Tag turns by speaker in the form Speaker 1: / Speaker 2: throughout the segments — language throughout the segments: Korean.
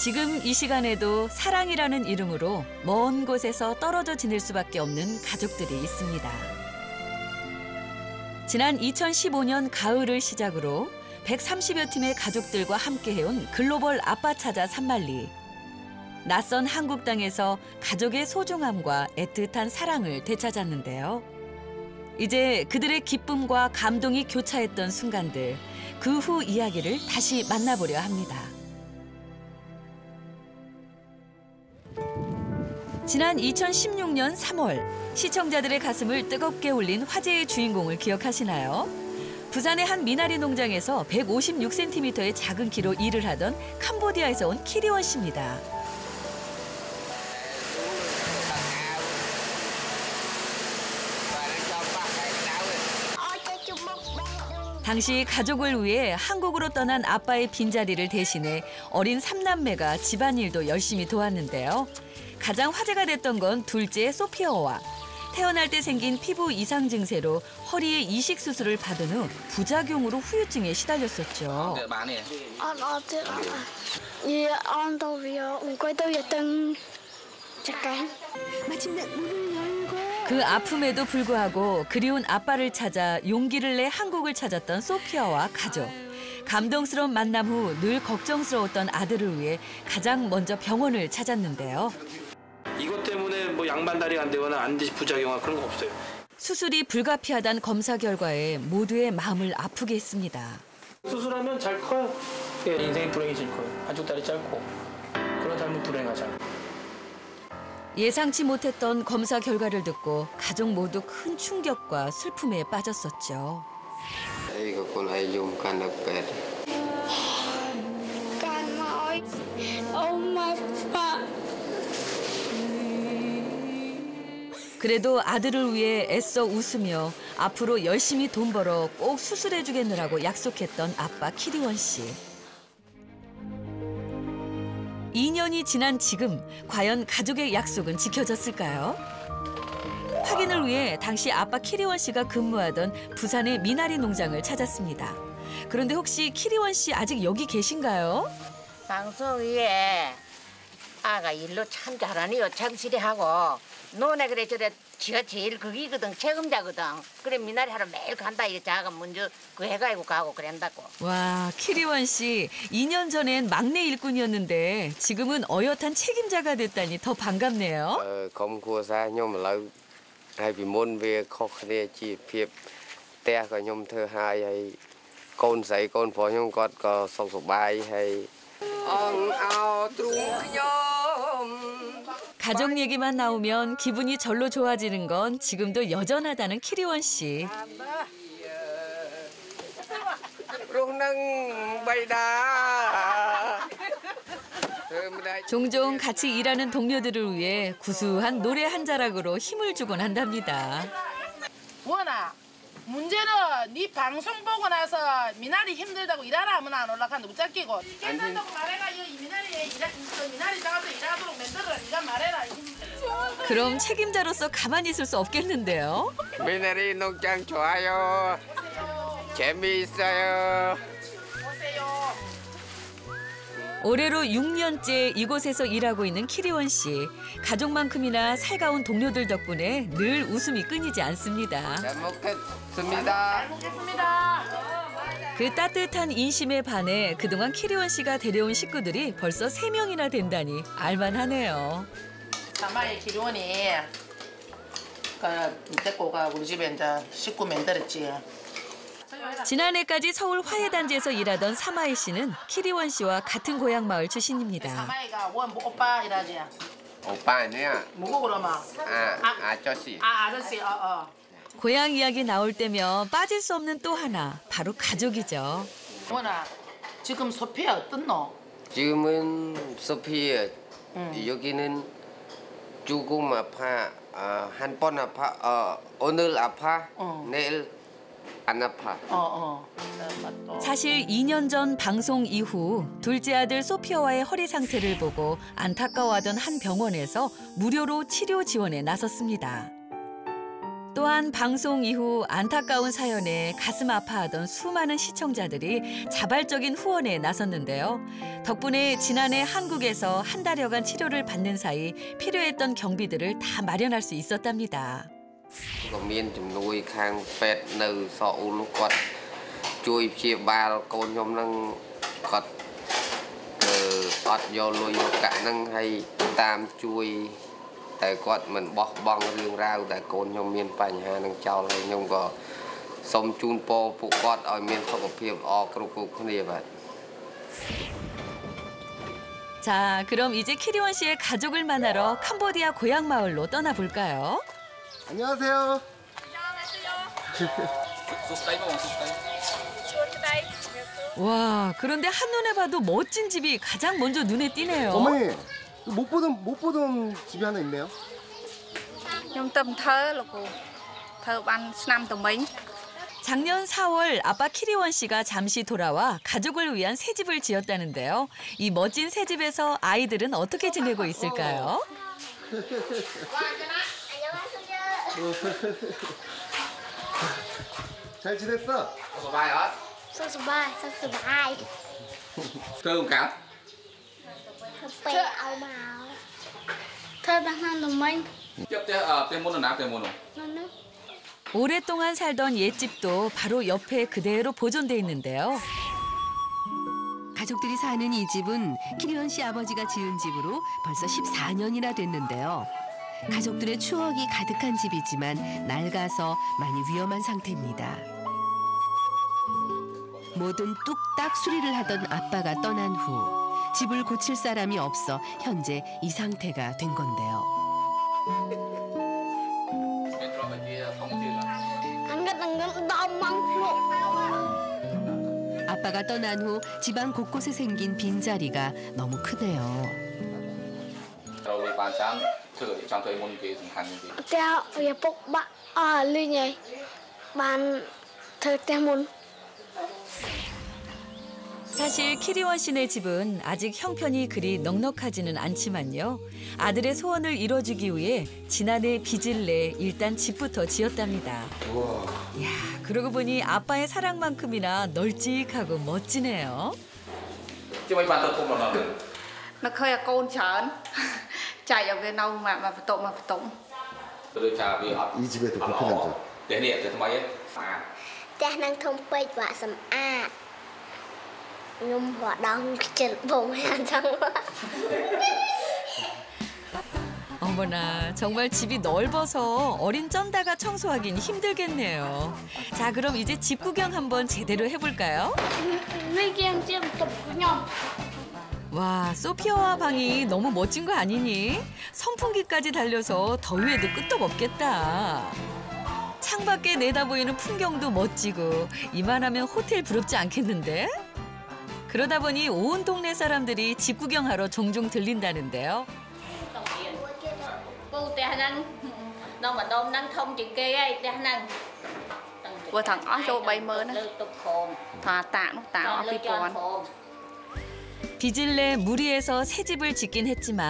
Speaker 1: 지금 이 시간에도 사랑이라는 이름으로 먼 곳에서 떨어져 지낼 수밖에 없는 가족들이 있습니다. 지난 2015년 가을을 시작으로 130여 팀의 가족들과 함께해온 글로벌 아빠 찾아 산말리. 낯선 한국 땅에서 가족의 소중함과 애틋한 사랑을 되찾았는데요. 이제 그들의 기쁨과 감동이 교차했던 순간들, 그 후 이야기를 다시 만나보려 합니다. 지난 2016년 3월, 시청자들의 가슴을 뜨겁게 울린 화제의 주인공을 기억하시나요? 부산의 한 미나리 농장에서 156cm의 작은 키로 일을 하던 캄보디아에서 온 키리원 씨입니다. 당시 가족을 위해 한국으로 떠난 아빠의 빈자리를 대신해 어린 3남매가 집안일도 열심히 도왔는데요. 가장 화제가 됐던 건 둘째 소피아와 태어날 때 생긴 피부 이상 증세로 허리에 이식 수술을 받은 후 부작용으로 후유증에 시달렸었죠. 그 아픔에도 불구하고 그리운 아빠를 찾아 용기를 내 한국을 찾았던 소피아와 가족. 감동스러운 만남 후 늘 걱정스러웠던 아들을 위해 가장 먼저 병원을 찾았는데요.
Speaker 2: 이것 때문에 뭐 양반다리 안 되거나 안디시 부작용이나 그런 거 없어요.
Speaker 1: 수술이 불가피하다는 검사 결과에 모두의 마음을 아프게 했습니다.
Speaker 2: 수술하면 잘 커요. 예, 인생이 불행해질 거예요. 한쪽 다리 짧고 그런 삶은 불행하잖아요.
Speaker 1: 예상치 못했던 검사 결과를 듣고 가족 모두 큰 충격과 슬픔에 빠졌었죠. 그래도 아들을 위해 애써 웃으며 앞으로 열심히 돈 벌어 꼭 수술해주겠느라고 약속했던 아빠 키리원 씨. 2년이 지난 지금 과연 가족의 약속은 지켜졌을까요? 확인을 위해 당시 아빠 키리원 씨가 근무하던 부산의 미나리 농장을 찾았습니다. 그런데 혹시 키리원 씨 아직 여기 계신가요?
Speaker 3: 방송 위에 아가 일로 참 잘하네요. 정실히 하고 너네 그래 저래 지가 제일 거기거든. 책임자거든. 그래 미나리 하러 매일 간다. 이거 자가 먼저 그 해가지고 가고 그런다고.
Speaker 1: 와, 키리원 씨 2년 전엔 막내 일꾼이었는데 지금은 어엿한 책임자가 됐다니 더 반갑네요. 가족 얘기만 나오면 기분이 절로 좋아지는 건 지금도 여전하다는 키리원 씨. 종종 같이 일하는 동료들을 위해 구수한 노래 한 자락으로 힘을 주곤 한답니다.
Speaker 4: 원아, 문제는 네 방송 보고 나서 미나리 힘들다고 일하라 하면 안 올라가는데 붙잡기고 깨난다고 말해가 이 미나리 잡아서 일하도록 만들어라. 네가 말해라.
Speaker 1: 그럼 책임자로서 가만히 있을 수 없겠는데요.
Speaker 5: 미나리 농장 좋아요. 재미있어요.
Speaker 4: 오세요.
Speaker 1: 올해로 6년째 이곳에서 일하고 있는 키리원 씨. 가족만큼이나 살가운 동료들 덕분에 늘 웃음이 끊이지 않습니다.
Speaker 5: 잘 먹겠습니다.
Speaker 4: 잘 먹겠습니다.
Speaker 1: 그 따뜻한 인심에 반해 그동안 키리원 씨가 데려온 식구들이 벌써 3명이나 된다니 알만하네요.
Speaker 4: 사마의 기론이 데리고 가 우리 집에 이제 식구 만들었지.
Speaker 1: 지난해까지 서울 화해단지에서 일하던 사마이 씨는 키리원 씨와 같은 고향 마을 출신입니다.
Speaker 4: 사마이가 원 오빠 이라지.
Speaker 5: 오빠 아니야.
Speaker 4: 뭐고 그러면?
Speaker 5: 아저씨.
Speaker 4: 아저씨.
Speaker 1: 고향 이야기 나올 때면 빠질 수 없는 또 하나, 바로 가족이죠.
Speaker 4: 원아, 지금 소피아 어떻노?
Speaker 5: 지금은 소피아. 여기는 조금 아파. 한 번 아파. 오늘 아파. 내일 안 아파.
Speaker 1: 사실 2년 전 방송 이후 둘째 아들 소피아와의 허리 상태를 보고 안타까워하던 한 병원에서 무료로 치료 지원에 나섰습니다. 또 또한 방송 이후 안타까운 사연에 가슴 아파하던 수많은 시청자들이 자발적인 후원에 나섰는데요. 덕분에 지난해 한국에서 한 달여간 치료를 받는 사이 필요했던 경비들을 다 마련할 수 있었답니다.
Speaker 5: ក៏មានជំនួយខាងពេទ្យនៅសអ៊ូលគាត់ជួយព្យាបាលកូនខ្ញុំនឹងគាត់អត់យកលុយយកកាក់នឹងហើយតាមជួយតែគាត់មិនបោះបង់រឿងរ៉ាវតែកូនខ្ញុំមានបញ្ហានឹងចោលហើយខ្ញុំក៏សូមជូនពរពួកគាត់ឲ្យមានសុខភាពល្អគ្រប់គ្នាបាទ
Speaker 1: 자, 그럼 이제 키리원 씨의 가족을 만나러 캄보디아 고향 마을로 떠나볼까요?
Speaker 6: 안녕하세요.
Speaker 1: 와, 그런데 한눈에 봐도 멋진 집이 가장 먼저 눈에 띄네요.
Speaker 6: 어머니, 못 보던 집이 하나 있네요.
Speaker 7: ខ្ញុំទៅធ្វើលោកគ្រូធ្វើបានឆ្នាំទៅមិញ
Speaker 1: 작년 4월 아빠 키리원 씨가 잠시 돌아와 가족을 위한 새 집을 지었다는데요. 이 멋진 새 집에서 아이들은 어떻게 지내고 있을까요?
Speaker 6: 잘 지냈어?
Speaker 8: សុបាយអត់
Speaker 9: សុខសប្បាយ
Speaker 8: ធ្វើកា
Speaker 9: ពេលเอาមក
Speaker 7: ធ្វើបានឆ្នាំទៅមិញ
Speaker 8: យកផ្ទះមុនណាផ្ទះមុន
Speaker 9: នោះនោះ
Speaker 1: 오랫동안 살던 옛집도 바로 옆에 그대로 보존돼 있는데요.
Speaker 10: 가족들이 사는 이 집은 키리원 씨 아버지가 지은 집으로 벌써 14년이나 됐는데요. 가족들의 추억이 가득한 집이지만 낡아서 많이 위험한 상태입니다. 뭐든 뚝딱 수리를 하던 아빠가 떠난 후 집을 고칠 사람이 없어 현재 이 상태가 된 건데요.
Speaker 8: មានទ្រព្យបញ្ជាធំជាង
Speaker 9: អាងឹតនឹងងឹតដល់មកភ្លុក
Speaker 10: 아빠가 떠난 후 집안 곳곳에 생긴 빈자리가 너무 크네요.
Speaker 8: ត្រូវលុយបានច្រើនធ្វើចង់ធ្វើមុនគេសំខាន់ជាង
Speaker 9: ផ្ទះវាពុកបាក់លីងហើយបានធ្វើផ្ទះមុន
Speaker 1: 사실 키리원 씨네 집은 아직 형편이 그리 넉넉하지는 않지만요. 아들의 소원을 이뤄주기 위해 지난해 빚을 내 일단 집부터 지었답니다. 이야, 그러고 보니 아빠의 사랑만큼이나 널찍하고 멋지네요.
Speaker 8: ជួយបានទៅគុំដល់នោះ
Speaker 7: នៅឃើញឲ្យកូនច្រើនចែកឲ្យវានៅមកបន្ទប់មកបន្ទប់
Speaker 8: ដូចថាវាអត់
Speaker 6: 이 집에도 불편한 점.
Speaker 8: ផ្ទះនេះផ្ទះថ្មីឯងស្អាត
Speaker 9: ផ្ទះនឹងធំពេកបាក់សម្អាតខ្ញុំរត់ដល់ខ្ជិលបងអញ្ចឹង
Speaker 1: 어머나, 정말 집이 넓어서 어린 쩐다가 청소하긴 힘들겠네요. 자, 그럼 이제 집 구경 한번 제대로 해볼까요?
Speaker 9: នេះជាងជាបន្ទប់ខ្ញុំ
Speaker 1: 와, 소피아와 방이 너무 멋진 거 아니니? 선풍기까지 달려서 더위에도 끄떡없겠다. 창밖에 내다보이는 풍경도 멋지고 이만하면 호텔 부럽지 않겠는데? 그러다 보니 온 동네 사람들이 집 구경하러 종종 들린다는데요.
Speaker 3: ពូផ្ទះហ្នឹងនៅម្ដុំហ្នឹងធំជាងគេហើយផ្ទះហ្នឹង
Speaker 7: ព្រោះថងអស់ចូល 30000 ណា
Speaker 3: លើទុកខោម
Speaker 7: ថាតាក់នោះតាក់អស់
Speaker 3: លើជាន់
Speaker 7: 2000
Speaker 3: ខោម
Speaker 1: 빚을 내 무리해서 새 집을 짓긴 했지만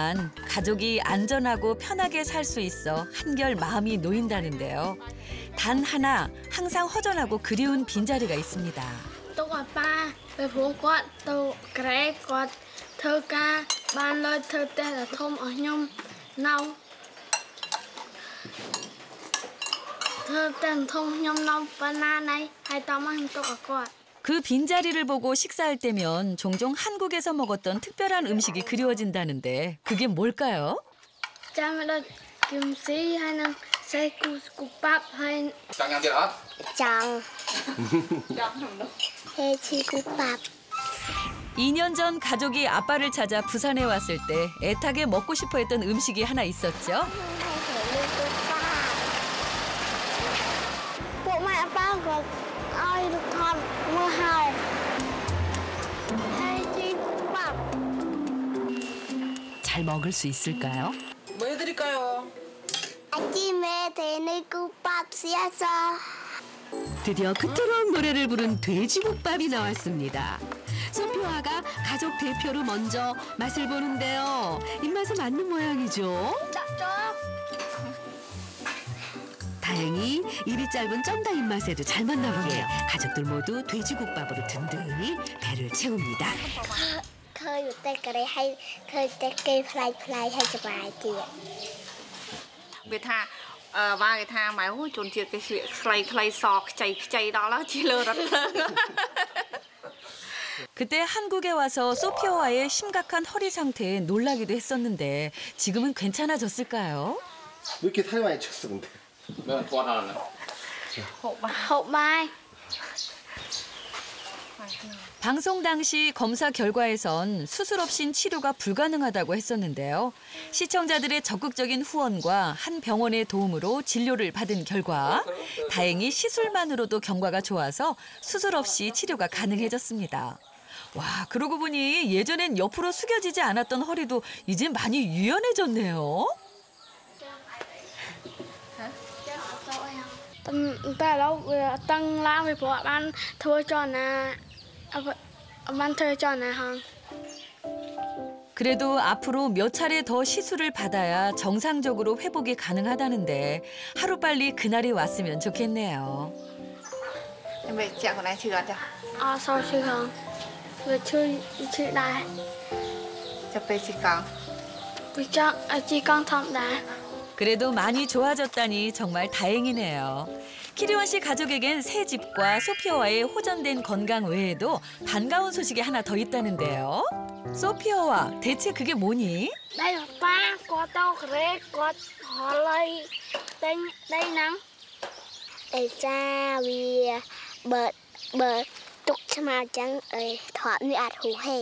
Speaker 1: 가족이 안전하고 편하게 살 수 있어 한결 마음이 놓인다는데요. 단 하나 항상 허전하고 그리운 빈자리가 있습니다.
Speaker 9: ទុកឲ្យប៉ាពេលព្រោះគាត់ទៅក្រែគាត់ធ្វើការបានលើធ្វើផ្ទះតែធំឲ្យខ្ញុំនៅធ្វើផ្ទះធំខ្ញុំនៅប៉ុណ្ណាណៃហើយតមកខ្ញុំទុកឲ្យគាត់
Speaker 1: 그 빈자리를 보고 식사할 때면 종종 한국에서 먹었던 특별한 음식이 그리워진다는데 그게 뭘까요?
Speaker 9: ចាំមកដល់គឹមស៊ីហើយនឹងសេគូស្គូប៉ាប់ហើយ
Speaker 8: ចង់ញ៉ាំទៀតអត់
Speaker 9: ចង់ហេឈីគូប៉ាប់
Speaker 1: 2년 전 가족이 아빠를 찾아 부산에 왔을 때 애타게 먹고 싶어 했던 음식이 하나 있었죠.
Speaker 9: ពួកម៉ែអាប៉ាគាត់ឲ្យរូបថតមើលហើយហើយជីប៉ាប់
Speaker 10: 잘 먹을 수 있을까요?
Speaker 4: 뭐 해드릴까요?
Speaker 9: អាជីមេទេនេះគូប៉ាប់សៀស
Speaker 10: 드디어 그토록 노래를 부른 돼지국밥이 나왔습니다. 소피아가 가족 대표로 먼저 맛을 보는데요. 입맛에 맞는 모양이죠.
Speaker 9: ដាក់ចូល
Speaker 10: 다행히 다행히 입이 짧은 쩐다 입맛에도 잘 맞나 보네요. 가족들 모두 돼지국밥으로 든든히 배를 채웁니다.
Speaker 9: เคยอยู่แต่ก็ได้ให้เคยแต่เกยพลายพลายให้สบายเกียร
Speaker 7: វាថាវាគេថាម៉ែអូជនជាតិគេស្លៀកខ្លីៗសខ្ចីដល់ហើយជិះលើរថភ្លើង
Speaker 1: 그때 한국에 와서 소피아와의 심각한 허리 상태에 놀라기도 했었는데 지금은 괜찮아졌을까요?
Speaker 6: 왜 이렇게 살이 많이 쪘어 근데?
Speaker 8: 매운 토한 하나는
Speaker 9: ហូបបាយ
Speaker 1: 방송 당시 검사 결과에선 수술 없인 치료가 불가능하다고 했었는데요. 시청자들의 적극적인 후원과 한 병원의 도움으로 진료를 받은 결과 다행히 시술만으로도 경과가 좋아서 수술 없이 치료가 가능해졌습니다. 와, 그러고 보니 예전엔 옆으로 숙여지지 않았던 허리도 이제 많이 유연해졌네요.
Speaker 9: តែឥឡូវវាតឹងឡើងពីព្រោះបានធ្វើចលនា
Speaker 1: 그래도 앞으로 몇 차례 더 시술을 받아야 정상적으로 회복이 가능하다는데 하루빨리 그날이 왔으면 좋겠네요.
Speaker 7: វាចាក់កន្លែងឈឺអត់ចា
Speaker 9: អត់សោឈឺហងវាឈឺដែរ
Speaker 7: ចាប់ពេលជីកង់
Speaker 9: វាចង់ជីកង់ធម្មតា
Speaker 1: 그래도 많이 좋아졌다니 정말 다행이네요. 키리원 씨 가족에겐 새 집과 소피아와의 호전된 건강 외에도 반가운 소식이 하나 더 있다는데요. 소피아와, 대체 그게 뭐니?
Speaker 9: ដៃប៉ាគាត់ទៅក្រេគាត់ហល់ហើយតែងដៃហ្នឹងឯចាវាបើទុកឆ្មាចឹងថតនេះអត់ហូហេ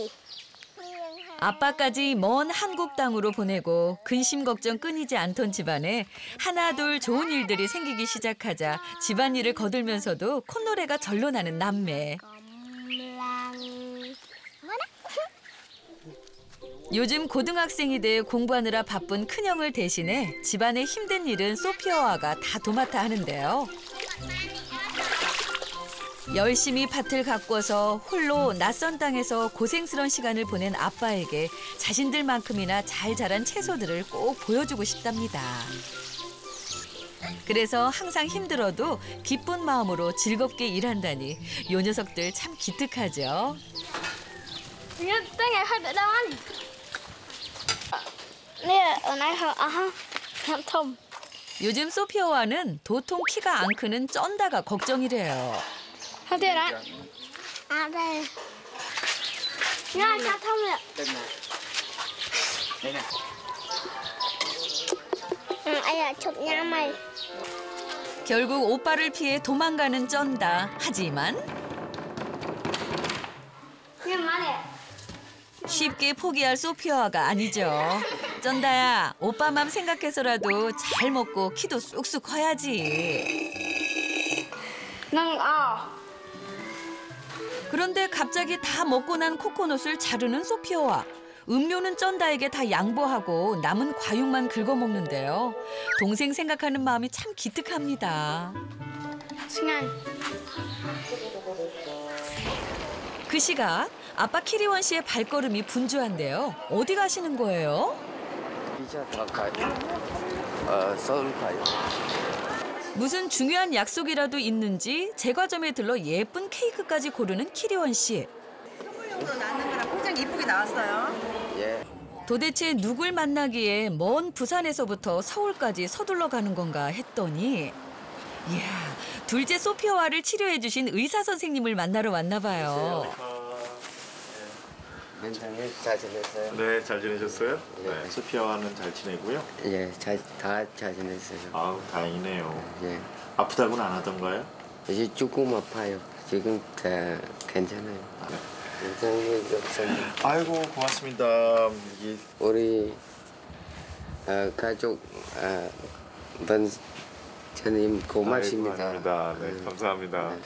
Speaker 1: 아빠까지 먼 한국 땅으로 보내고 근심 걱정 끊이지 않던 집안에 하나둘 좋은 일들이 생기기 시작하자 집안일을 거들면서도 콧노래가 절로 나는 남매. 요즘 고등학생이 돼 공부하느라 바쁜 큰형을 대신해 집안의 힘든 일은 소피아와가 다 도맡아 하는데요. 열심히 밭을 가꿔서 홀로 낯선 땅에서 고생스런 시간을 보낸 아빠에게 자신들만큼이나 잘 자란 채소들을 꼭 보여주고 싶답니다. 그래서 항상 힘들어도 기쁜 마음으로 즐겁게 일한다니 요 녀석들 참 기특하죠. 요즘 소피아와는 도통 키가 안 크는 쩐다가 걱정이래요.
Speaker 9: 하대라. 아, 네. 야, 자, 타면. 응, 아야, 좁냐, 마이.
Speaker 1: 결국 오빠를 피해 도망가는 쩐다. 하지만 쉽게 포기할 소피아와가 아니죠. 쩐다야, 오빠 맘 생각해서라도 잘 먹고 키도 쑥쑥 커야지. 그런데 갑자기 다 먹고 난 코코넛을 자르는 소피아와. 음료는 쩐다에게 다 양보하고 남은 과육만 긁어먹는데요. 동생 생각하는 마음이 참 기특합니다. 그 시각 아빠 키리원 씨의 발걸음이 분주한데요. 어디 가시는 거예요?
Speaker 5: 기차 타고 가요. 서울 가요.
Speaker 1: 무슨 중요한 약속이라도 있는지 제과점에 들러 예쁜 케이크까지 고르는 키리원 씨.
Speaker 11: 선물용으로 나는 거랑 포장 이쁘게 나왔어요.
Speaker 5: 예.
Speaker 1: 도대체 누굴 만나기에 먼 부산에서부터 서울까지 서둘러 가는 건가 했더니 이야, 둘째 소피아와를 치료해 주신 의사 선생님을 만나러 왔나 봐요.
Speaker 5: 맨장에 잘 지냈어요?
Speaker 12: 네, 잘 지내셨어요?
Speaker 5: 예.
Speaker 12: 네, 소피아와는 잘 지내고요.
Speaker 5: 예, 다 잘 지냈어요.
Speaker 12: 아우, 다행이네요.
Speaker 5: 예.
Speaker 12: 아프다고는 안 하던가요?
Speaker 5: 이제 조금 아파요. 지금 다 괜찮아요. 괜찮아요.
Speaker 12: 아이고, 고맙습니다.
Speaker 5: 우리 가족 번처님 고맙습니다.
Speaker 12: 아이고, 네, 감사합니다. 네.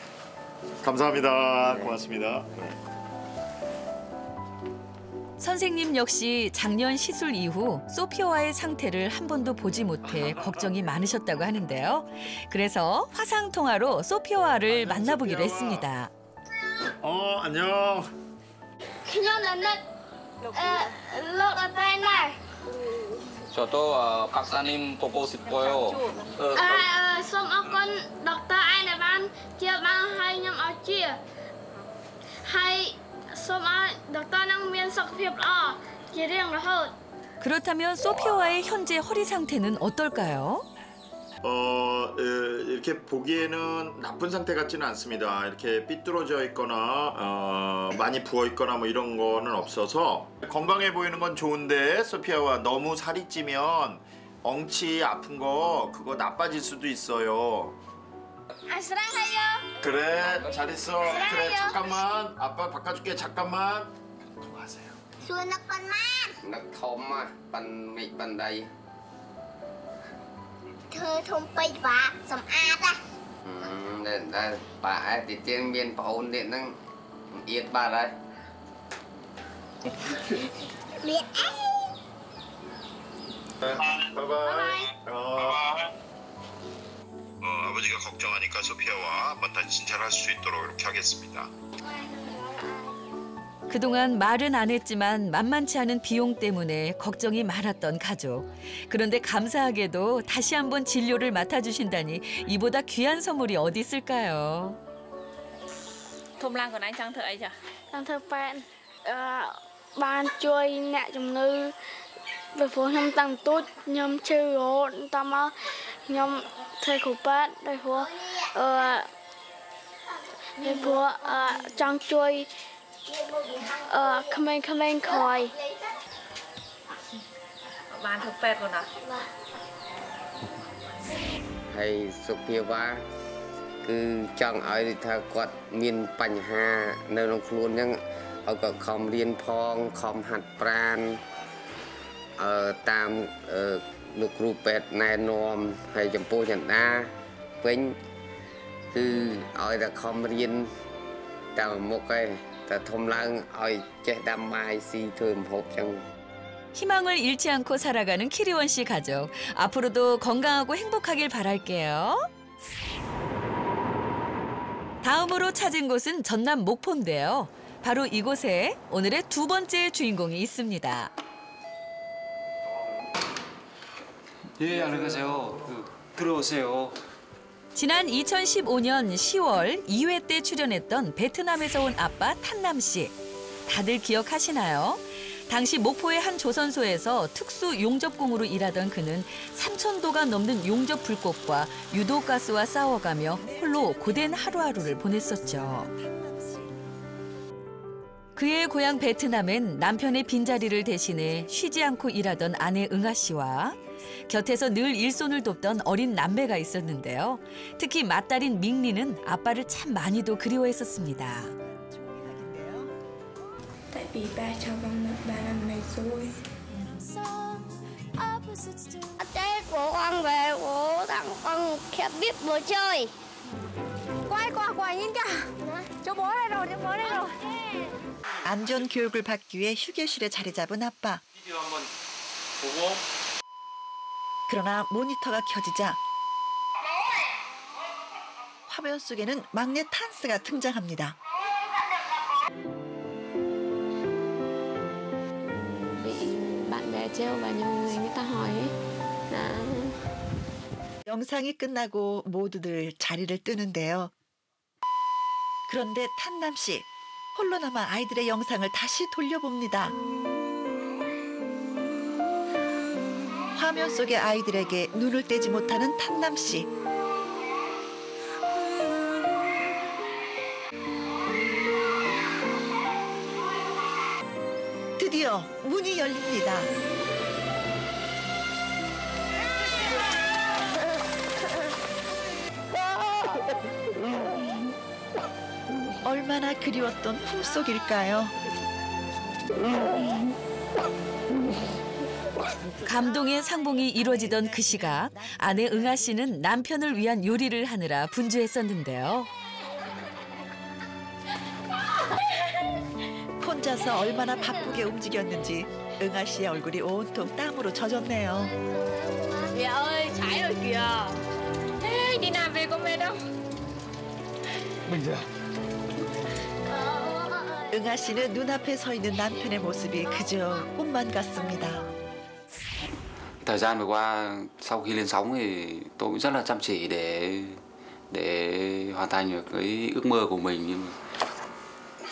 Speaker 12: 감사합니다. 네. 고맙습니다. 네.
Speaker 1: 선생님 역시 작년 시술 이후 소피아와의 상태를 한 번도 보지 못해 걱정이 많으셨다고 하는데요. 그래서 화상통화로 소피아와를 만나보기로 했습니다.
Speaker 12: 안녕.
Speaker 9: 그냥 맨날 럭 앞에 날
Speaker 8: Contoh paksanim pokok sipoyo.
Speaker 9: Soomអរគុណដុកទ័រឯងដែលបានជាបានឲ្យខ្ញុំឲ្យជាហើយសូមឲ្យដុកទ័រនឹងមានសុខភាពល្អជារៀងរហូត
Speaker 1: 그렇다면 소피아와의 현재 허리 상태는 어떨까요?
Speaker 12: 이렇게 보기에는 나쁜 상태 같지는 않습니다. 이렇게 삐뚤어져 있거나 많이 부어 있거나 뭐 이런 거는 없어서 건강해 보이는 건 좋은데 소피아와 너무 살이 찌면 엉치 아픈 거 그거 나빠질 수도 있어요.
Speaker 9: 사랑해요.
Speaker 12: 그래 잘했어. 그래 잠깐만 아빠 바꿔줄게 잠깐만. 들어가세요.
Speaker 9: 수원 con man.
Speaker 5: Nó thơm á, ban đây.
Speaker 9: Thơ thôn bay và sầm a ta.
Speaker 5: Đây bà thì tiên miên bảo ôn điện năng yết bà đây.
Speaker 9: Biết
Speaker 12: 아버지가 걱정하니까 소피아와 한번 다시 진찰할 수 있도록 이렇게 하겠습니다.
Speaker 1: 그동안 말은 안 했지만 만만치 않은 비용 때문에 걱정이 많았던 가족. 그런데 감사하게도 다시 한번 진료를 맡아주신다니 이보다 귀한 선물이 어디 있을까요?
Speaker 7: Thùng lan của anh Trang thợ ấy chả?
Speaker 9: Trang thợ bạn banជួយអ្នកជំងឺពីព្រោះខ្ញុំតាំងទូចខ្ញុំឈឺរហូតតាមមកខ្ញុំធ្វើគ្រូពេទ្យដោយព្រោះចង់ជួយក្មេងៗក្រោយ
Speaker 7: Ban thực pet của nó.
Speaker 5: Hay Sophia va cứ chẳng ai tha quạt miền Pành Hà nơi nó luôn nhưng ở cả khom liên phong khom hạt pran tam lục ru pet này nom hay chấm po nhận đa quên cứ ở cả khom liên tao một cái ta thông lang ở chết đam mai si thường hộp trong
Speaker 1: 희망을 잃지 않고 살아가는 키리원 씨 가족. 앞으로도 건강하고 행복하길 바랄게요. 다음으로 찾은 곳은 전남 목포인데요. 바로 이곳에 오늘의 두 번째 주인공이 있습니다.
Speaker 13: 예, 안녕하세요. 들어오세요.
Speaker 1: 지난 2015년 10월 2회 때 출연했던 베트남에서 온 아빠 탄남 씨. 다들 기억하시나요? 당시 목포의 한 조선소에서 특수 용접공으로 일하던 그는 3,000도가 넘는 용접 불꽃과 유독가스와 싸워가며 홀로 고된 하루하루를 보냈었죠. 그의 고향 베트남엔 남편의 빈자리를 대신해 쉬지 않고 일하던 아내 응아 씨와 곁에서 늘 일손을 돕던 어린 남매가 있었는데요. 특히 맏딸인 밍리는 아빠를 참 많이도 그리워했었습니다.
Speaker 14: Tại vì ba cho con 3 năm này rồi.
Speaker 9: Tết của con về của tặng con khép bếp bữa chơi.
Speaker 11: quay qua nhìn kìa. 저 뭐 해라 저 뭐 해라. 안전 교육을 받기 위해 휴게실에 자리 잡은 아빠.
Speaker 8: 비디오 한번 보고.
Speaker 11: 그러나 모니터가 켜지자 화면 속에는 막내 탄스가 등장합니다.
Speaker 9: bạn bè trêu và nhiều người ta hỏi là
Speaker 11: 영상이 끝나고 모두들 자리를 뜨는데요. 그런데 탄남 씨 홀로 남아 아이들의 영상을 다시 돌려봅니다. 화면 속의 아이들에게 눈을 떼지 못하는 탄남 씨. 드디어 문이 열립니다. 얼마나 그리웠던 품속일까요?
Speaker 1: 감동의 상봉이 이루어지던 그 시각, 아내 응아 씨는 남편을 위한 요리를 하느라 분주했었는데요.
Speaker 11: 혼자서 얼마나 바쁘게 움직였는지 응아 씨의 얼굴이 온통 땀으로 젖었네요.
Speaker 9: Mẹ ơi, cháy rồi kìa. Thế đi làm về có mệt không?
Speaker 12: Mình ra.
Speaker 11: 응아 씨는 눈앞에 서 있는 남편의 모습이 그저 꿈만 같습니다.
Speaker 13: Thời gian vừa qua sau khi lên sóng thì tôi cũng rất là chăm chỉ để hoàn thành được cái ước mơ của mình. Nhưng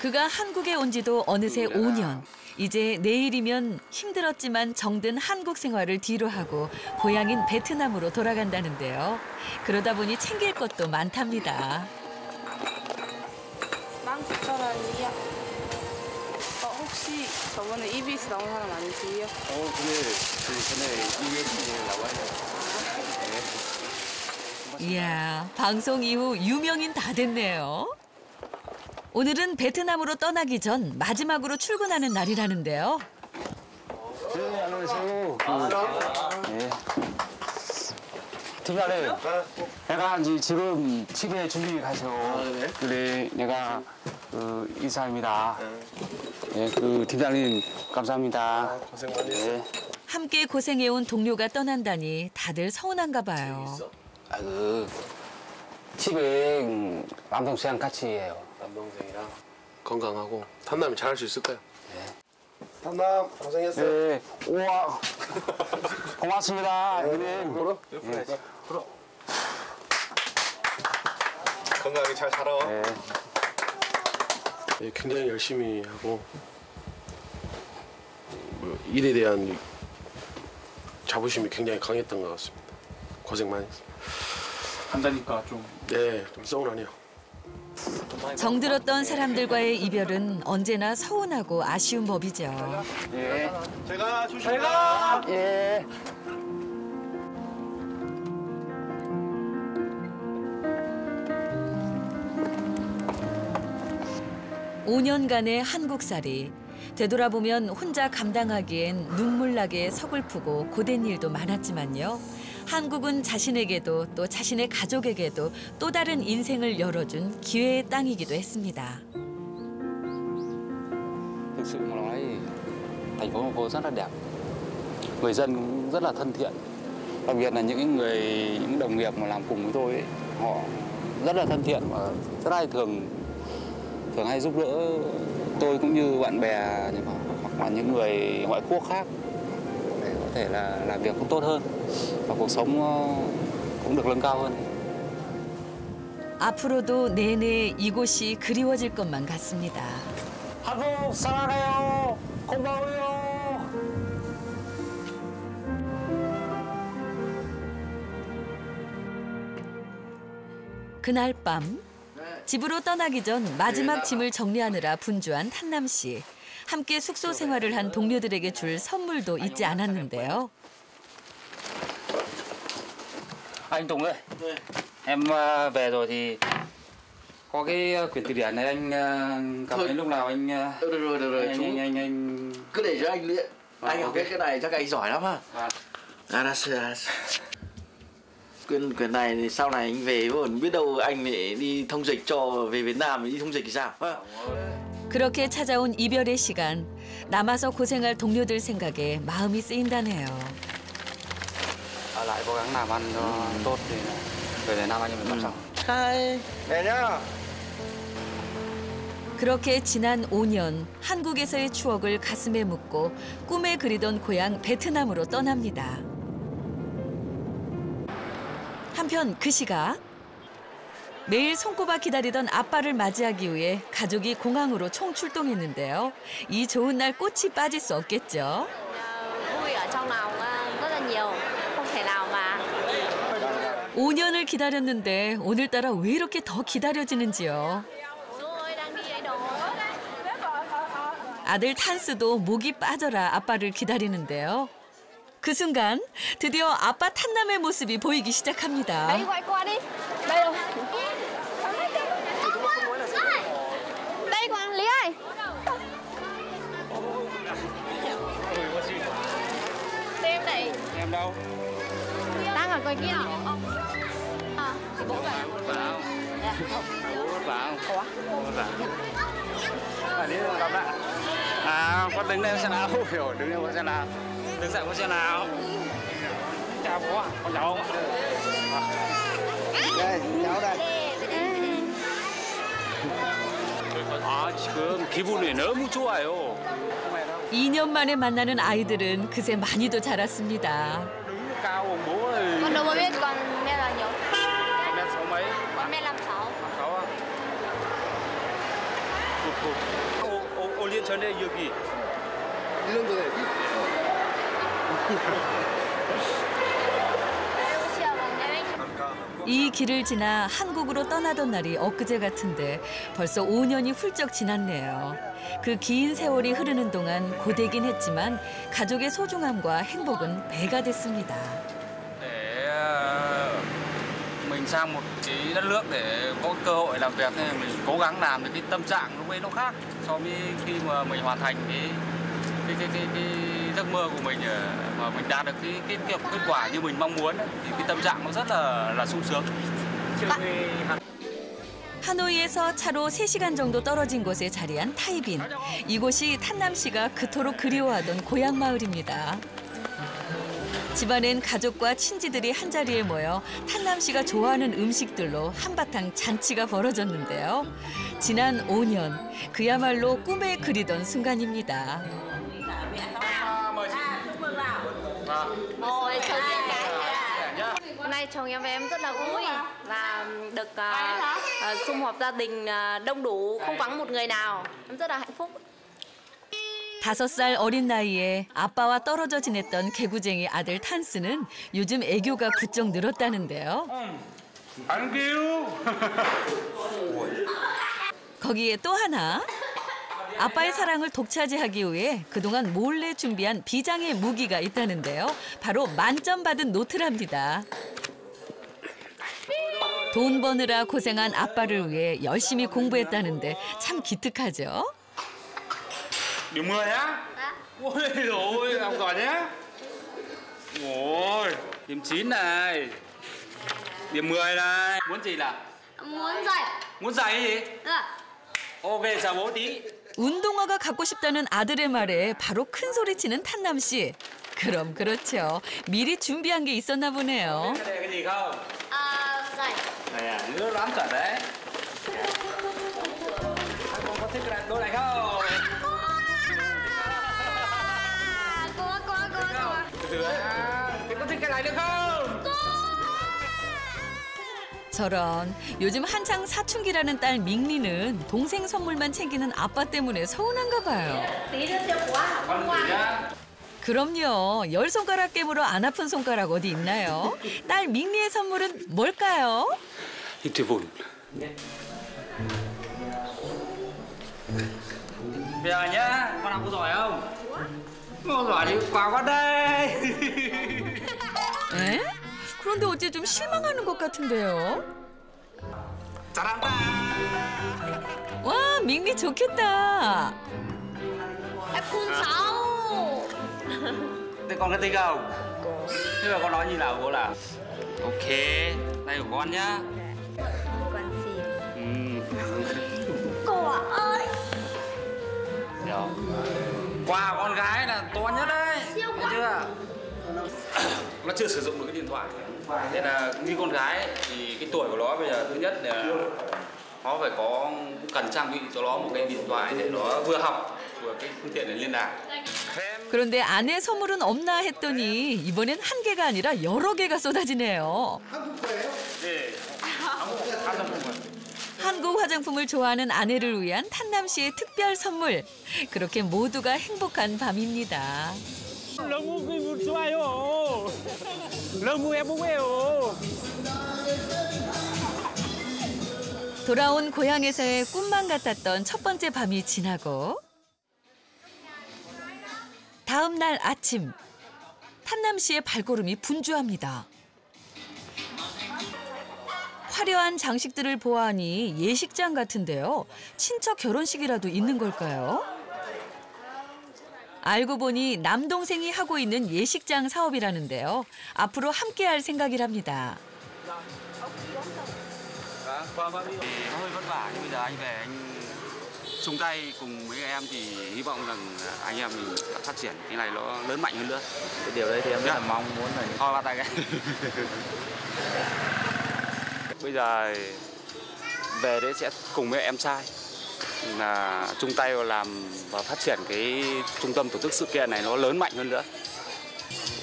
Speaker 1: 그가 한국에 온 지도 어느새 5년. 이제 내일이면 힘들었지만 정든 한국 생활을 뒤로 하고 고향인 베트남으로 돌아간다는데요. 그러다 보니 챙길 것도 많답니다.
Speaker 15: 19,000원이요. 혹시 저번에 EBS 나온 사람 아니세요?
Speaker 13: 근데 그 전에 EBS에 나와요.
Speaker 1: 이야, 방송 이후 유명인 다 됐네요. 오늘은 베트남으로 떠나기 전 마지막으로 출근하는 날이라는데요.
Speaker 13: 네, 안녕하세요. 네. 팀장님, 내가 지금 집에 준비 가죠. 그래, 내가 이사입니다. 네, 팀장님 감사합니다.
Speaker 6: 고생 많으셨어요.
Speaker 13: 네.
Speaker 1: 함께 고생해온 동료가 떠난다니 다들 서운한가 봐요.
Speaker 13: 집에 남동생 같이 해요.
Speaker 6: 남동생이랑 건강하고 탐남이 잘할 수 있을까요? 네. 탐남 고생했어요.
Speaker 13: 네. 우와. 고맙습니다. 네.
Speaker 6: 불어?
Speaker 13: 네.
Speaker 6: 불어. 건강하게 잘 살아.
Speaker 13: 네.
Speaker 6: 네, 굉장히 열심히 하고 일에 대한 자부심이 굉장히 강했던 것 같습니다. 고생 많이 했습니다.
Speaker 8: 한다니까 좀.
Speaker 6: 네, 좀 서운하네요.
Speaker 1: 정들었던 사람들과의 이별은 언제나 서운하고 아쉬운 법이죠.
Speaker 13: 예.
Speaker 6: 제가 조심해라.
Speaker 13: 예.
Speaker 1: 오 5년간의 한국살이 되돌아보면 혼자 감당하기엔 눈물나게 서글프고 고된 일도 많았지만요. 한국은 자신에게도 또 자신의 가족에게도 또 다른 인생을 열어준 기회의 땅이기도 했습니다.
Speaker 13: Thực sự mà nói, thành phố Hồng Phố rất là đẹp. Người dân cũng rất là thân thiện. Đặc biệt là những đồng nghiệp mà làm cùng với tôi ấy, họ rất là thân thiện và rất hay thường hay giúp đỡ tôi cũng như bạn bè hoặc là những người ngoại quốc khác để có thể là làm việc cũng tốt hơn và cuộc sống cũng được nâng cao hơn.
Speaker 1: 앞으로도 내내 이곳이 그리워질 것만 같습니다.
Speaker 13: 한국 사랑해요. 고마워요.
Speaker 1: 그날 밤 집으로 떠나기 전 마지막 짐을 정리하느라 분주한 탄남 씨. 함께 숙소 생활을 한 동료들에게 줄 선물도 잊지 않았는데요.
Speaker 13: Anh Tùng ơi, em về rồi thì có cái quyển từ điển này anh cầm đến lúc nào anh
Speaker 16: được rồi
Speaker 13: anh
Speaker 16: cứ để cho anh luyện. Anh học cái này chắc anh giỏi lắm ha. Al았어요. Quyển này thì sau này anh về vẫn biết đâu anh lại đi thông dịch cho về Việt Nam đi thông dịch thì sao?
Speaker 1: 그렇게 찾아온 이별의 시간. 남아서 고생할 동료들 생각에 마음이 쓰인다네요.
Speaker 13: ở lại cố gắng làm ăn cho tốt thì về Việt Nam anh em mình gặp sau.
Speaker 16: Hai, về nhá.
Speaker 1: 그렇게 지난 5년 한국에서의 추억을 가슴에 묻고 꿈에 그리던 고향 베트남으로 떠납니다. 한편 그 시각 매일 손꼽아 기다리던 아빠를 맞이하기 위해 가족이 공항으로 총출동했는데요. 이 좋은 날 꽃이 빠질 수 없겠죠.
Speaker 17: Vui ở trong lòng rất là nhiều, không thể nào mà.
Speaker 1: 5년을 기다렸는데 오늘따라 왜 이렇게 더 기다려지는지요. 아들 탄스도 목이 빠져라 아빠를 기다리는데요. 그 순간 드디어 아빠 탄남의 모습이 보이기 시작합니다.
Speaker 17: Đây gọi qua đi. Đây rồi. Đây quản lý ơi. Em này.
Speaker 13: Em đâu?
Speaker 17: Đang ở ngoài kia. Bố vào.
Speaker 13: Bố vào.
Speaker 17: Ủa?
Speaker 13: Ở đây gặp lại. À, con đứng đây xem nào. Hiểu, đứng đây xem nào. Đứng dậy con xem nào. Chào bố ạ, con chào ông ạ.
Speaker 16: Đây, cháu đây.
Speaker 13: 아, 지금 기분이 너무 좋아요.
Speaker 1: 2년 만에 만나는 아이들은 그새 많이도 자랐습니다.
Speaker 13: ông bố ơi.
Speaker 17: Con đâu có biết con mẹ là nhiều.
Speaker 13: Con mẹ 6 mấy?
Speaker 17: Con mẹ 56.
Speaker 13: 6 à? Liên 전에 여기.
Speaker 6: 1년 전에.
Speaker 1: 이 길을 지나 한국으로 떠나던 날이 엊그제 같은데 벌써 5년이 훌쩍 지났네요. 그 긴 세월이 흐르는 동안 고되긴 했지만 가족의 소중함과 행복은 배가 됐습니다.
Speaker 13: Để mình sang một cái đất nước để có cơ hội làm việc nên mình cố gắng làm được cái tâm trạng lúc ấy nó khác so với khi mà mình hoàn thành cái giấc mơ của mình mà mình đạt được cái kết quả như mình mong muốn thì cái tâm trạng nó rất là sung sướng.
Speaker 1: 하노이에서 차로 3시간 정도 떨어진 곳에 자리한 타이빈. 이곳이 탄남 씨가 그토록 그리워하던 고향 마을입니다. 집안엔 가족과 친지들이 한자리에 모여 탄남 씨가 좋아하는 음식들로 한바탕 잔치가 벌어졌는데요. 지난 5년, 그야말로 꿈에 그리던 순간입니다.
Speaker 17: Hôm nay chồng em và em rất là vui và được sum họp gia đình đông đủ, không vắng một người nào. Em rất là hạnh phúc.
Speaker 1: 5살 어린 나이에 아빠와 떨어져 지냈던 개구쟁이 아들 탄스는 요즘 애교가 부쩍 늘었다는데요. 거기에 또 하나. 아빠의 사랑을 독차지하기 위해 그동안 몰래 준비한 비장의 무기가 있다는데요. 바로 만점 받은 노트랍니다. 돈 버느라 고생한 아빠를 위해 열심히 공부했다는데 참 기특하죠.
Speaker 13: Điểm 10 á? Ôi dồi học giỏi nhé. Ôi, điểm 9 này. Điểm 10 này. Muốn gì nào?
Speaker 17: Muốn giày.
Speaker 13: Muốn giày gì? Ok, chào bố tí.
Speaker 1: 운동화가 갖고 싶다는 아들의 말에 바로 큰 소리치는 탄남 씨. 그럼 그렇죠. 미리 준비한 게 있었나 보네요.
Speaker 13: Cái gì không?
Speaker 17: Giày.
Speaker 13: Này à, rất lắm chuẩn đấy. Con có thích cái đôi này không? Thế có thích cái này nữa không?
Speaker 1: 저런 요즘 한창 사춘기라는 딸 밍리는 동생 선물만 챙기는 아빠 때문에 서운한가 봐요. 그럼요. 10손가락 깨물어 안 아픈 손가락 어디 있나요? 딸 밍리의 선물은 뭘까요?
Speaker 13: Intervol. Bây giờ nhá, con học có giỏi không? Không giỏi thì quà con đây.
Speaker 1: 에? 그런데 어째 좀 실망하는 것 같은데요. 와, 밍리 좋겠다.
Speaker 17: F06.
Speaker 13: Thế con có thích không? Thế mà con nói như nào bố là ok, đây của con nhá.
Speaker 17: Con xin. Cô ơi.
Speaker 13: Được. Quà con gái là to nhất đấy. Thấy chưa? Nó chưa sử dụng được cái điện thoại. Thế là như con gái thì cái tuổi của nó bây giờ thứ nhất là nó phải có cần trang bị cho nó một cái điện thoại để nó vừa học vừa cái phương tiện để liên lạc.
Speaker 1: 그런데 아내 선물은 없나 했더니 이번엔 한 개가 아니라 여러 개가 쏟아지네요.
Speaker 13: 네.
Speaker 1: 한국 화장품을 좋아하는 아내를 위한 탄남 씨의 특별 선물. 그렇게 모두가 행복한 밤입니다.
Speaker 18: 너무 좋아요. 너무 예쁘고요.
Speaker 1: 돌아온 고향에서의 꿈만 같았던 첫 번째 밤이 지나고 다음 날 아침 탄남 씨의 발걸음이 분주합니다. 화려한 장식들을 보아하니 예식장 같은데요. 친척 결혼식이라도 있는 걸까요? 알고 보니 남동생이 하고 있는 예식장 사업이라는데요. 앞으로 함께할 생각이랍니다.
Speaker 13: Qua bao nhiêu thì nó hơi vất vả nhưng bây giờ anh về anh chung tay cùng với em thì hy vọng rằng anh em mình phát triển cái này nó lớn mạnh hơn nữa.
Speaker 16: Cái điều đấy thì em rất là mong muốn là
Speaker 13: thôi bắt tay cái. Bây giờ về đấy sẽ cùng với em trai là chung tay vào làm và phát triển cái trung tâm tổ chức sự kiện này nó lớn mạnh hơn nữa.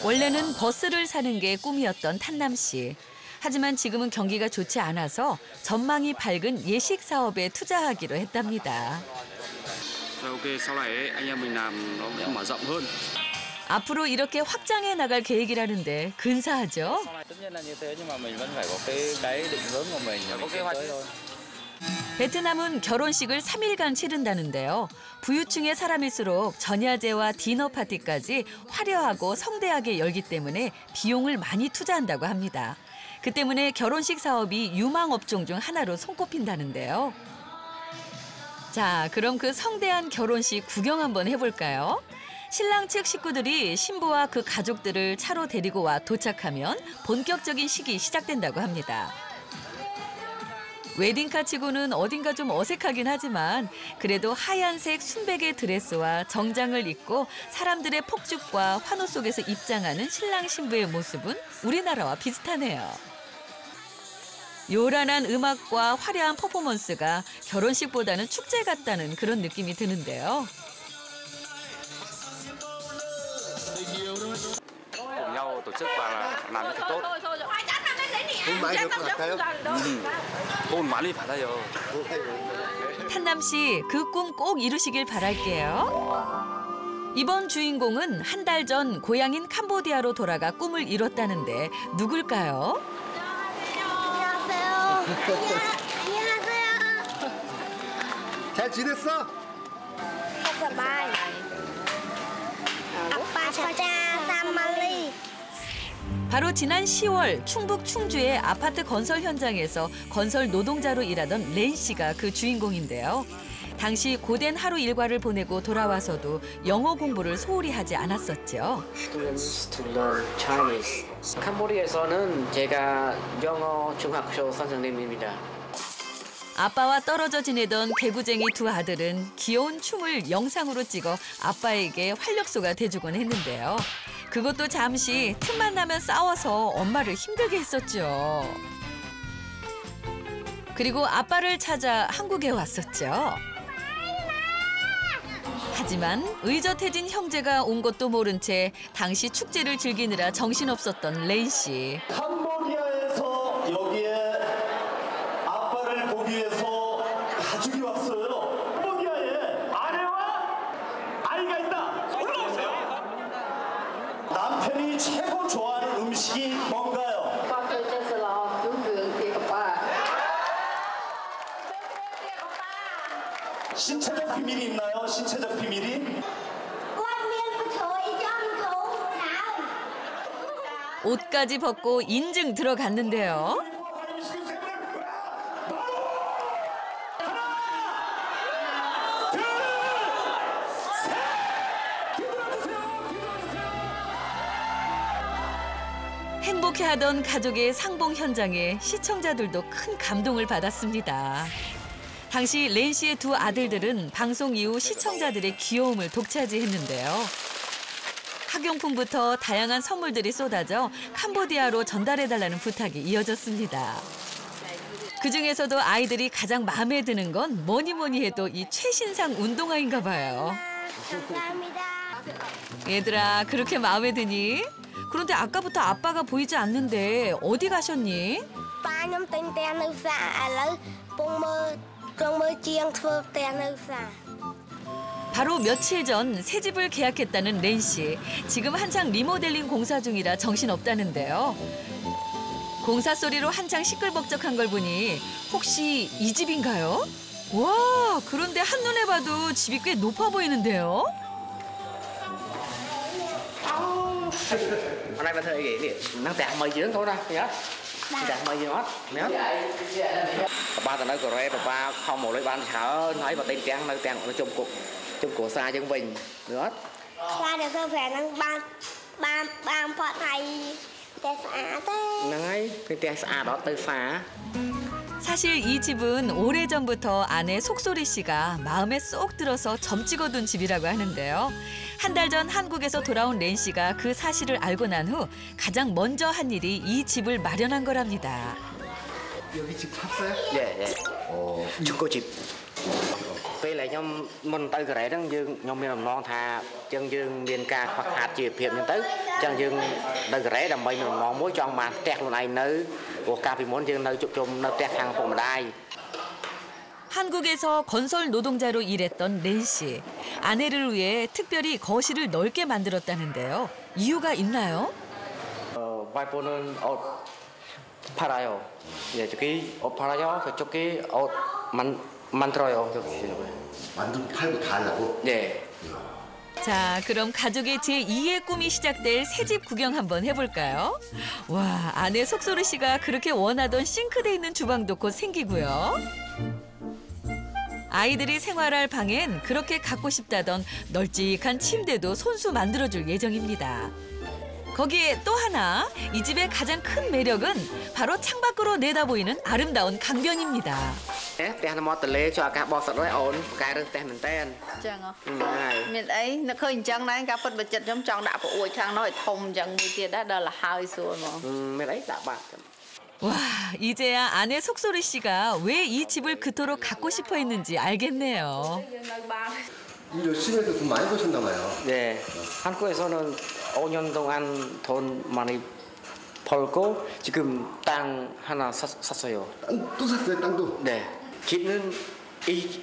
Speaker 1: 원래는 버스를 사는 게 꿈이었던 탄남 씨. 하지만 지금은 경기가 좋지 않아서 전망이 밝은 예식 사업에 투자하기로 했답니다. 앞으로 이렇게 확장해 나갈 계획이라는데 근사하죠? 베트남은 결혼식을 3일간 치른다는데요. 부유층의 사람일수록 전야제와 디너 파티까지 화려하고 성대하게 열기 때문에 비용을 많이 투자한다고 합니다. 그 때문에 결혼식 사업이 유망업종 중 하나로 손꼽힌다는데요. 자, 그럼 그 성대한 결혼식 구경 한번 해볼까요? 신랑 측 식구들이 신부와 그 가족들을 차로 데리고 와 도착하면 본격적인 식이 시작된다고 합니다. 웨딩카 치고는 어딘가 좀 어색하긴 하지만 그래도 하얀색 순백의 드레스와 정장을 입고 사람들의 폭죽과 환호 속에서 입장하는 신랑 신부의 모습은 우리나라와 비슷하네요. 요란한 음악과 화려한 퍼포먼스가 결혼식보다는 축제 같다는 그런 느낌이 드는데요.
Speaker 13: 돈 많이 벌 것 같아요? 돈 많이 받아요.
Speaker 1: 탄남 씨, 그 꿈 꼭 이루시길 바랄게요. 이번 주인공은 한 달 전 고향인 캄보디아로 돌아가 꿈을 이뤘다는데 누굴까요?
Speaker 9: 안녕하세요.
Speaker 13: 잘 지냈어?
Speaker 9: 서바이. 아빠 찾아 삼말리.
Speaker 1: 바로 지난 10월 충북 충주의 아파트 건설 현장에서 건설 노동자로 일하던 렌 씨가 그 주인공인데요. 당시 고된 하루 일과를 보내고 돌아와서도 영어 공부를 소홀히 하지 않았었죠.
Speaker 19: 캄보디아에서는 제가 영어 중학교 선생님입니다.
Speaker 1: 아빠와 떨어져 지내던 개구쟁이 두 아들은 귀여운 춤을 영상으로 찍어 아빠에게 활력소가 돼주곤 했는데요. 그것도 잠시 틈만 나면 싸워서 엄마를 힘들게 했었죠. 그리고 아빠를 찾아 한국에 왔었죠. 하지만 의젓해진 형제가 온 것도 모른 채 당시 축제를 즐기느라 정신없었던 렌 씨.
Speaker 20: 캄보디아에서 여기에 아빠를 보기 위해서 가족이 왔어요. 캄보디아에 아내와 아이가 있다. 올라오세요. 남편이 최고 좋아하는 음식이 뭔가요? 신체적 비밀이 있나요? 신체적 비밀이?
Speaker 1: 옷까지 벗고 인증 들어갔는데요. 행복해하던 가족의 상봉 현장에 시청자들도 큰 감동을 받았습니다. 당시 렌 씨의 두 아들들은 방송 이후 시청자들의 귀여움을 독차지했는데요. 학용품부터 다양한 선물들이 쏟아져 캄보디아로 전달해달라는 부탁이 이어졌습니다. 그중에서도 아이들이 가장 마음에 드는 건 뭐니 해도 이 최신상 운동화인가 봐요.
Speaker 9: 감사합니다.
Speaker 1: 얘들아, 그렇게 마음에 드니? 그런데 아까부터 아빠가 보이지 않는데 어디 가셨니? 바로 며칠 전 새 집을 계약했다는 렌 씨. 지금 한창 리모델링 공사 중이라 정신없다는데요. 공사 소리로 한창 시끌벅적한 걸 보니 혹시 이 집인가요? 와, 그런데 한눈에 봐도 집이 꽤 높아 보이는데요?
Speaker 19: Hôm nay ba thầy kể điện, năng tẹt mày gì đó thôi nhá. Tẹt mày gì đó, nhá. Ba tao nói rồi, ba không một lấy ban thở nói vào tên trang nơi trang ở trong cổ xa chân bình nữa.
Speaker 9: Ra được cơ phải năng ban phật thầy tẹt xả thế.
Speaker 19: Nói cái tẹt xả đó tới phá.
Speaker 1: 사실 이 집은 오래전부터 아내 속소리 씨가 마음에 쏙 들어서 점 찍어둔 집이라고 하는데요. 한 달 전 한국에서 돌아온 렌 씨가 그 사실을 알고 난 후 가장 먼저 한 일이 이 집을 마련한 거랍니다.
Speaker 13: 여기 집 샀어요?
Speaker 19: 예. 중고집. ពេលដែលខ្ញុំមុនទៅកូរ៉េហ្នឹងយើងខ្ញុំមានបំណងថាចឹងយើងមានការខ្វះខាតជីវភាពហ្នឹងទៅចឹងយើងទៅកូរ៉េដើម្បីមានបំណងមួយចង់បានផ្ទះខ្លួនឯងនៅព្រោះកាលពីមុនយើងនៅជុំជុំនៅផ្ទះខាងឪពុកម្ដាយ
Speaker 1: 한국에서 건설 노동자로 일했던 렌 씨. 아내를 위해 특별히 거실을 넓게 만들었다는데요. 이유가 있나요?
Speaker 19: 와이프는 옷 팔아요. 예, 저기 옷 팔아요. 저쪽에 옷 만들어요.
Speaker 6: 만들고 팔고 다 하려고?
Speaker 19: 네.
Speaker 1: 자, 그럼 가족의 제2의 꿈이 시작될 새집 구경 한번 해볼까요? 와, 아내 속소리 씨가 그렇게 원하던 싱크대 있는 주방도 곧 생기고요. 아이들이 생활할 방엔 그렇게 갖고 싶다던 널찍한 침대도 손수 만들어줄 예정입니다. 거기에 또 하나, 이 집의 가장 큰 매력은 바로 창밖으로 내다보이는 아름다운 강변입니다.
Speaker 19: ផ្ទះមកទន្លេចូលអាកាសបរិសុទ្ធហើយអូនផ្កាយរើផ្ទះមែនតើ
Speaker 7: ចឹងមានអីនៅឃើញអញ្ចឹងដែរការពិតបើចិត្តខ្ញុំចង់ដាក់ប្រអួយខាងនោះឲ្យធំអញ្ចឹងមួយទៀតដែរដល់លហើយស្រួលហ្មង
Speaker 19: មានអីដាក់បាត់
Speaker 1: 와, 이제야 아내 속소리 씨가 왜 이 집을 그토록 갖고 싶어 했는지 알겠네요.
Speaker 6: 열심히 해서 돈 많이 버셨나 봐요.
Speaker 19: 네. 한국에서는 5년 동안 돈 많이 벌고 지금 땅 하나 샀어요.
Speaker 6: 또 샀어요, 땅도?
Speaker 19: 네. 집은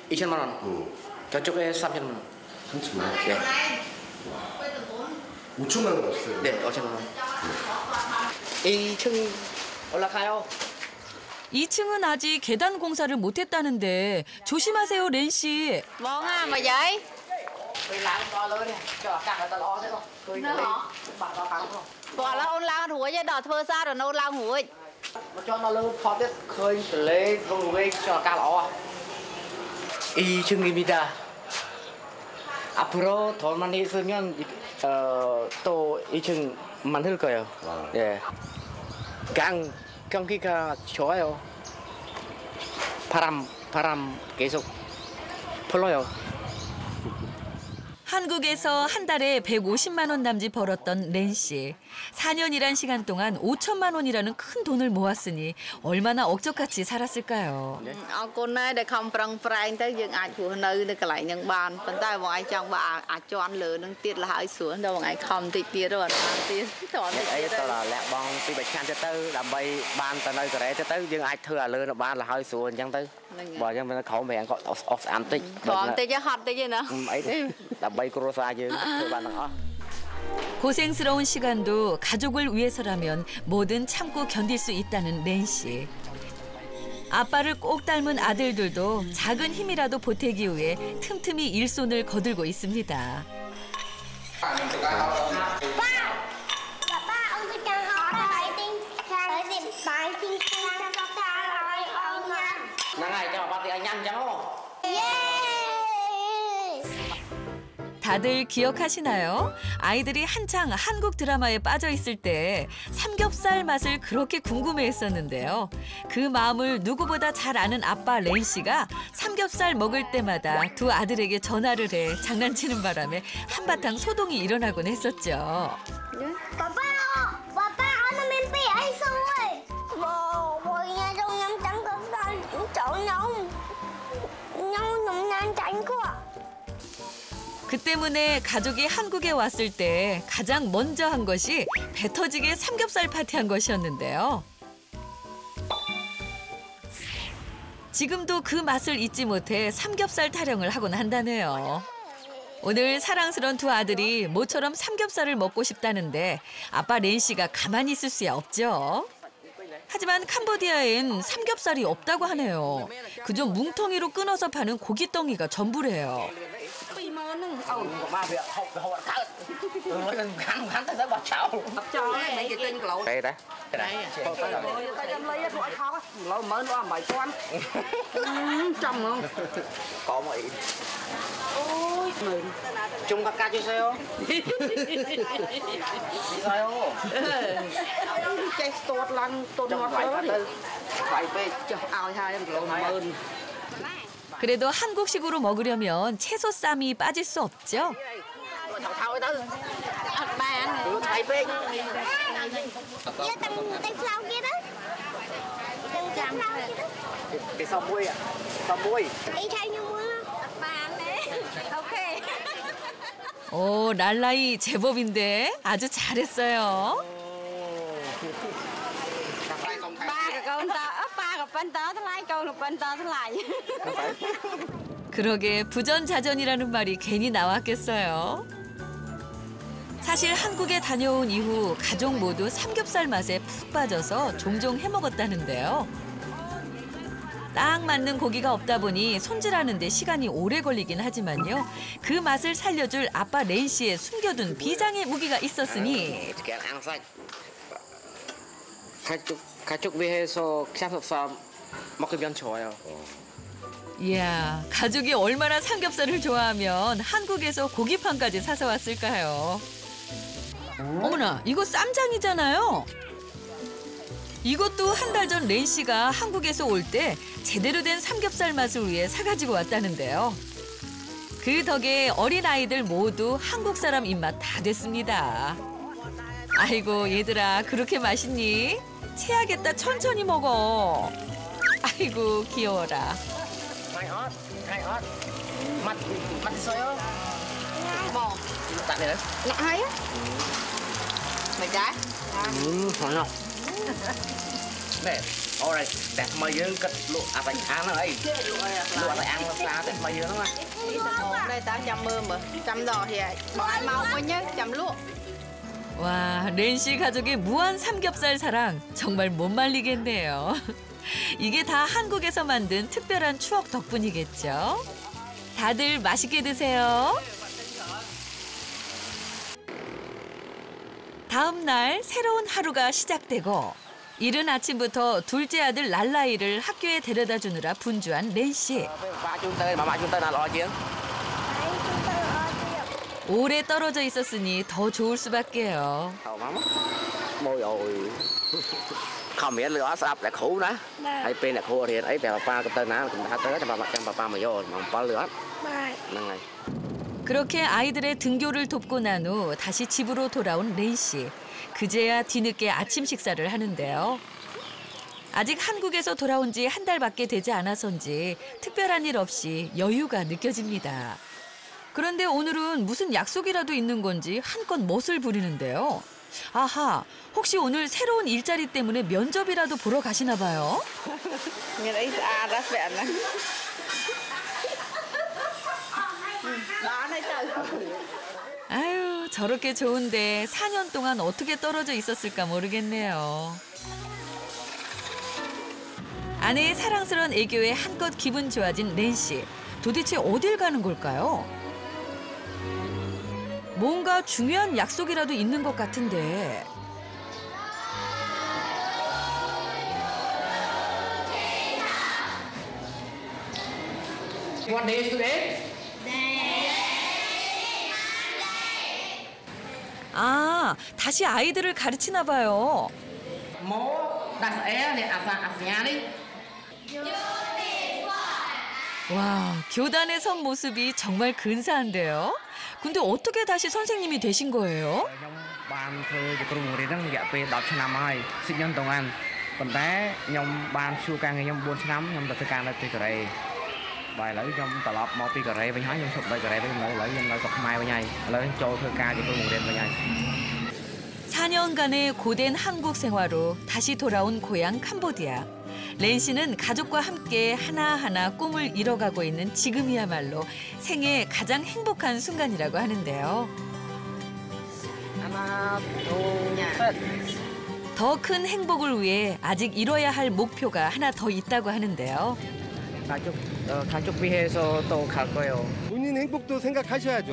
Speaker 19: 2천만 원. 저쪽에 3천만 원.
Speaker 6: 3천만 원?
Speaker 19: 네.
Speaker 6: 5천만 원 버셨어요?
Speaker 19: 네, 5천만 원. 2층 올라가요.
Speaker 1: 2층은 아직 계단 공사를 못했다는데 조심하세요, 렌 씨.
Speaker 7: 멍아, mà vậy? Bỏ là ôn lao hủi chứ đỏ thơ xa rồi nô lao hủi.
Speaker 19: cho nó lớn phó tiết khơi lấy rung gây cho cá lọ. 2층입니다. 앞으로 더 많이 있으면 또 2층 만들 거예요. 예. 경기가 좋아요. 바람 계속 불어요.
Speaker 1: 한국에서 한 달에 150만 원 남짓 벌었던 렌 씨. 4년 일한 시간 동안 5천만 원이라는 큰 돈을 모았으니 얼마나 억적같이 살았을까요?
Speaker 7: Con này để không prang prang tới dừng ai của nơi để cái lại nhân bàn, phần tay bọn ai trong bà cho ăn lửa nâng tiết là hai xuống đâu bọn ai không thì tiết rồi ăn tiết thọn thì tiết
Speaker 19: đó là lẹ bong từ bạch chan cho tới làm bay ban từ nơi cái đấy cho tới dừng ai thừa lửa nó ban là hai xuống chẳng tới bỏ cho mình khẩu mẹ có ăn tích
Speaker 7: thọn thì chứ hot thì chứ nữa
Speaker 19: ấy làm bay croissant chứ thừa ban đó.
Speaker 1: 고생스러운 시간도 가족을 위해서라면 뭐든 참고 견딜 수 있다는 렌 씨. 아빠를 꼭 닮은 아들들도 작은 힘이라도 보태기 위해 틈틈이 일손을 거들고 있습니다. 다들 기억하시나요? 아이들이 한창 한국 드라마에 빠져 있을 때 삼겹살 맛을 그렇게 궁금해했었는데요. 그 마음을 누구보다 잘 아는 아빠 렌 씨가 삼겹살 먹을 때마다 두 아들에게 전화를 해 장난치는 바람에 한바탕 소동이 일어나곤 했었죠. 그 때문에 가족이 한국에 왔을 때 가장 먼저 한 것이 배 터지게 삼겹살 파티한 것이었는데요. 지금도 그 맛을 잊지 못해 삼겹살 타령을 하곤 한다네요. 오늘 사랑스러운 두 아들이 모처럼 삼겹살을 먹고 싶다는데 아빠 렌 씨가 가만히 있을 수야 없죠. 하지만 캄보디아엔 삼겹살이 없다고 하네요. 그저 뭉텅이로 끊어서 파는 고깃덩이가 전부래요.
Speaker 19: Đây đó.
Speaker 7: Trong không?
Speaker 19: Có một ít. Chung các ca 주세요. 주세요.
Speaker 7: Cái tốt lắm, tốt ngọt lắm.
Speaker 19: Phải về.
Speaker 7: Ao hai em lộn mơn.
Speaker 1: 그래도 한국식으로 먹으려면 채소 쌈이 빠질 수 없죠.
Speaker 19: Cái sò muối ạ. Sò muối.
Speaker 17: 오케이.
Speaker 1: 오, 랄라이 제법인데 아주 잘했어요. 그러게 부전자전이라는 말이 괜히 나왔겠어요. 사실 한국에 다녀온 이후 가족 모두 삼겹살 맛에 푹 빠져서 종종 해먹었다는데요. 딱 맞는 고기가 없다 보니 손질하는 데 시간이 오래 걸리긴 하지만요. 그 맛을 살려줄 아빠 렌 씨의 숨겨둔 비장의 무기가 있었으니
Speaker 19: 가족위해서 삼겹살 먹으면 좋아요.
Speaker 1: 이야, 가족이 얼마나 삼겹살을 좋아하면 한국에서 고기판까지 사서 왔을까요? 어머나, 이거 쌈장이잖아요. 이것도 한 달 전 렌 씨가 한국에서 올 때 제대로 된 삼겹살 맛을 위해 사가지고 왔다는데요. 그 덕에 어린아이들 모두 한국 사람 입맛 다 됐습니다. 아이고 얘들아, 그렇게 맛있니? 체하겠다, 천천히 먹어. 아이고 귀여워라.
Speaker 19: 맛 있어요? 뭐? 딱 내려.
Speaker 7: Nặng ấy. Mày trái.
Speaker 19: Ngon. Nè, ô đây, đẹp mày dương cất lụa thành ăn nó ấy. Lụa lại ăn xa đẹp mày dương mà.
Speaker 7: Đây tao chăm mơ mà. Chăm đỏ thì bỏ ai mau quá nhá, chăm lụa.
Speaker 1: 와, 렌 씨 가족의 무한 삼겹살 사랑 정말 못 말리겠네요. 이게 다 한국에서 만든 특별한 추억 덕분이겠죠. 다들 맛있게 드세요. 다음 날 새로운 하루가 시작되고 이른 아침부터 둘째 아들 랄라이를 학교에 데려다 주느라 분주한 렌 씨. 오래 떨어져 있었으니 더 좋을 수밖에요.
Speaker 19: Môi ôi. Không biết lửa sập lại khổ đó. Hay bên là khổ thì ấy về papa cái tên nào cũng đã tới cho papa mà vô mà có lửa. Năng này.
Speaker 1: 그렇게 아이들의 등교를 돕고 난 후 다시 집으로 돌아온 렌 씨. 그제야 뒤늦게 아침 식사를 하는데요. 아직 한국에서 돌아온 지 한 달밖에 되지 않아서인지 특별한 일 없이 여유가 느껴집니다. 그런데 오늘은 무슨 약속이라도 있는 건지 한껏 멋을 부리는데요. 아하, 혹시 오늘 새로운 일자리 때문에 면접이라도 보러 가시나 봐요? 아유, 저렇게 좋은데 4년 동안 어떻게 떨어져 있었을까 모르겠네요. 아내의 사랑스러운 애교에 한껏 기분 좋아진 렌 씨. 도대체 어딜 가는 걸까요? 뭔가 중요한 약속이라도 있는 것 같은데.
Speaker 19: What day is today?
Speaker 1: 아, 다시 아이들을 가르치나 봐요.
Speaker 19: Mố đặt é này nhà đi.
Speaker 1: 와, 교단에 선 모습이 정말 근사한데요. 근데 어떻게 다시 선생님이 되신 거예요?
Speaker 19: Banធ្វើជាគ្រូបង្រៀនហ្នឹងរយៈពេល10ឆ្នាំហើយ10년 동안 ប៉ុន្តែខ្ញុំបានជួការងារខ្ញុំ4ឆ្នាំខ្ញុំទៅធ្វើការនៅទីកូរ៉េបាទឥឡូវខ្ញុំត្រឡប់មកពីកូរ៉េវិញហើយខ្ញុំឈប់នៅកូរ៉េវិញឥឡូវខ្ញុំនៅស្រុកខ្មែរវិញហើយឥឡូវចូលធ្វើការជាគ្រូបង្រៀនវិញហើយ
Speaker 1: 4년간의 고된 한국 생활 후 다시 돌아온 고향 캄보디아. 렌 씨는 가족과 함께 하나하나 꿈을 이뤄가고 있는 지금이야말로 생애 가장 행복한 순간이라고 하는데요.
Speaker 19: 하나, 둘, 셋.
Speaker 1: 더 큰 행복을 위해 아직 이뤄야 할 목표가 하나 더 있다고 하는데요.
Speaker 19: 가족 위해서 또 갈 거예요.
Speaker 18: 본인 행복도 생각하셔야죠.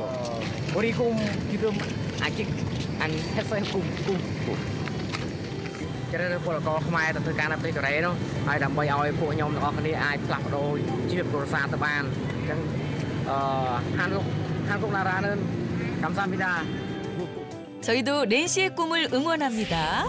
Speaker 19: 우리 꿈 지금 아직 안 했어요. 꿈. cho nên cô là con Khmer từ ca năm tới cái đó ai làm bây oi phụ nhom nó cái ai làm đồ chỉ việc đồ xa tập ban chẳng 한국 나라는 감사합니다.
Speaker 1: 저희도 렌 씨의 꿈을 응원합니다.